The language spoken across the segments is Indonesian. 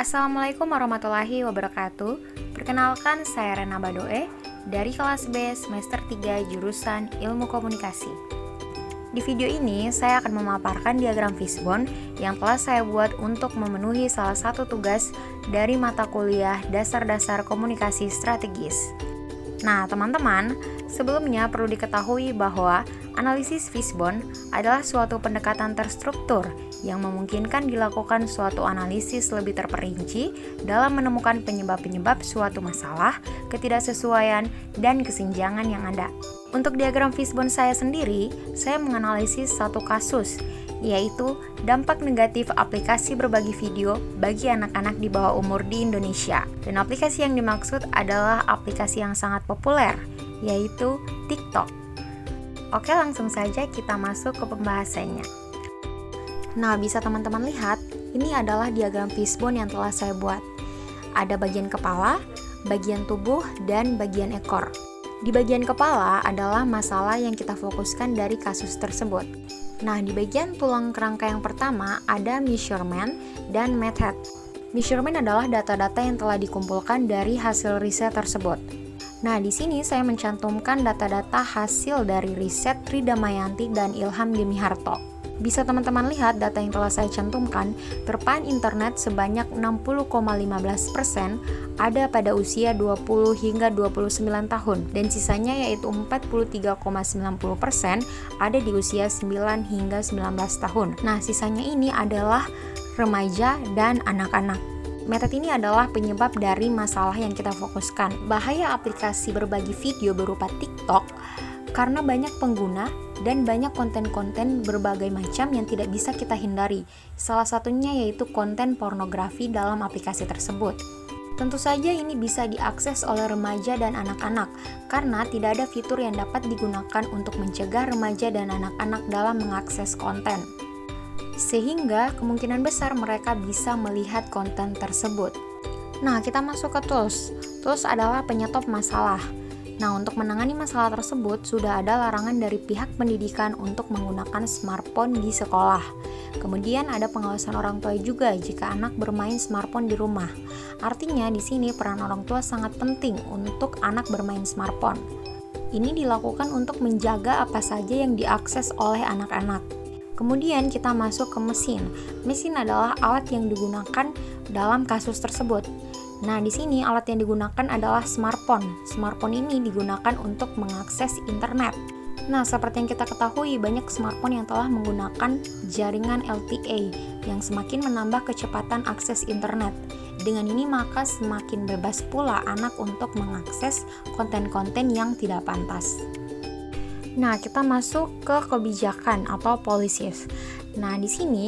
Assalamualaikum warahmatullahi wabarakatuh. Perkenalkan, saya Rena Badoe dari kelas B semester 3 jurusan Ilmu Komunikasi. Di video ini, saya akan memaparkan diagram fishbone yang telah saya buat untuk memenuhi salah satu tugas dari mata kuliah Dasar-Dasar Komunikasi Strategis. Nah, teman-teman, sebelumnya perlu diketahui bahwa analisis fishbone adalah suatu pendekatan terstruktur yang memungkinkan dilakukan suatu analisis lebih terperinci dalam menemukan penyebab-penyebab suatu masalah, ketidaksesuaian, dan kesenjangan yang ada. Untuk diagram fishbone saya sendiri, saya menganalisis satu kasus, yaitu dampak negatif aplikasi berbagi video bagi anak-anak di bawah umur di Indonesia. Dan aplikasi yang dimaksud adalah aplikasi yang sangat populer, yaitu TikTok. Oke, langsung saja kita masuk ke pembahasannya. Nah, bisa teman-teman lihat, ini adalah diagram fishbone yang telah saya buat. Ada bagian kepala, bagian tubuh, dan bagian ekor. Di bagian kepala adalah masalah yang kita fokuskan dari kasus tersebut. Nah, di bagian tulang kerangka yang pertama ada measurement dan method. Measurement adalah data-data yang telah dikumpulkan dari hasil riset tersebut. Nah, di sini saya mencantumkan data-data hasil dari riset Rida Mayanti dan Ilham Gemiharto. Bisa teman-teman lihat data yang telah saya cantumkan, terpaan internet sebanyak 60,15% ada pada usia 20 hingga 29 tahun, dan sisanya yaitu 43,90% ada di usia 9 hingga 19 tahun. Nah, sisanya ini adalah remaja dan anak-anak. Metode ini adalah penyebab dari masalah yang kita fokuskan. Bahaya aplikasi berbagi video berupa TikTok karena banyak pengguna dan banyak konten-konten berbagai macam yang tidak bisa kita hindari. Salah satunya yaitu konten pornografi dalam aplikasi tersebut. Tentu saja ini bisa diakses oleh remaja dan anak-anak karena tidak ada fitur yang dapat digunakan untuk mencegah remaja dan anak-anak dalam mengakses konten. Sehingga kemungkinan besar mereka bisa melihat konten tersebut. Nah, kita masuk ke tools. Tools adalah penyetop masalah. Nah, untuk menangani masalah tersebut, sudah ada larangan dari pihak pendidikan untuk menggunakan smartphone di sekolah. Kemudian ada pengawasan orang tua juga jika anak bermain smartphone di rumah. Artinya, di sini peran orang tua sangat penting untuk anak bermain smartphone. Ini dilakukan untuk menjaga apa saja yang diakses oleh anak-anak. Kemudian kita masuk ke mesin. Mesin adalah alat yang digunakan dalam kasus tersebut. Nah, di sini alat yang digunakan adalah smartphone. Smartphone ini digunakan untuk mengakses internet. Nah, seperti yang kita ketahui, banyak smartphone yang telah menggunakan jaringan LTE yang semakin menambah kecepatan akses internet. Dengan ini maka semakin bebas pula anak untuk mengakses konten-konten yang tidak pantas. Nah, kita masuk ke kebijakan atau policies. Nah, di sini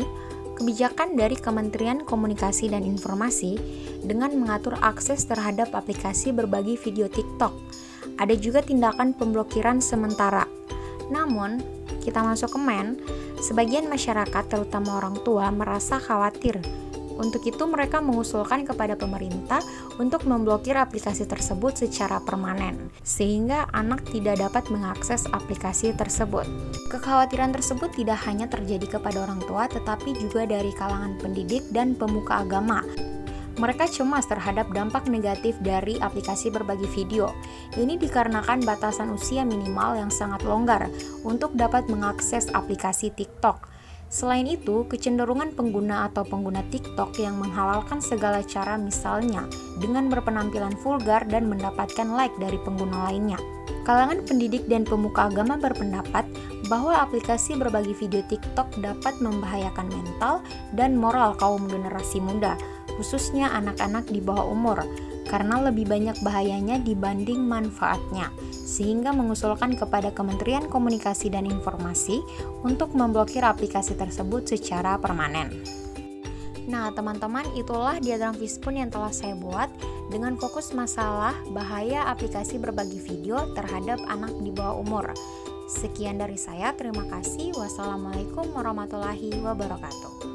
kebijakan dari Kementerian Komunikasi dan Informasi dengan mengatur akses terhadap aplikasi berbagi video TikTok. Ada juga tindakan pemblokiran sementara. Namun, kita masuk ke sebagian masyarakat terutama orang tua merasa khawatir. Untuk itu mereka mengusulkan kepada pemerintah untuk memblokir aplikasi tersebut secara permanen, sehingga anak tidak dapat mengakses aplikasi tersebut. Kekhawatiran tersebut tidak hanya terjadi kepada orang tua, tetapi juga dari kalangan pendidik dan pemuka agama. Mereka cemas terhadap dampak negatif dari aplikasi berbagi video. Ini dikarenakan batasan usia minimal yang sangat longgar untuk dapat mengakses aplikasi TikTok. Selain itu, kecenderungan pengguna atau pengguna TikTok yang menghalalkan segala cara, misalnya dengan berpenampilan vulgar dan mendapatkan like dari pengguna lainnya. Kalangan pendidik dan pemuka agama berpendapat bahwa aplikasi berbagi video TikTok dapat membahayakan mental dan moral kaum generasi muda, khususnya anak-anak di bawah umur, karena lebih banyak bahayanya dibanding manfaatnya, sehingga mengusulkan kepada Kementerian Komunikasi dan Informasi untuk memblokir aplikasi tersebut secara permanen. Nah, teman-teman, itulah diagram fishbone yang telah saya buat dengan fokus masalah bahaya aplikasi berbagi video terhadap anak di bawah umur. Sekian dari saya, terima kasih. Wassalamualaikum warahmatullahi wabarakatuh.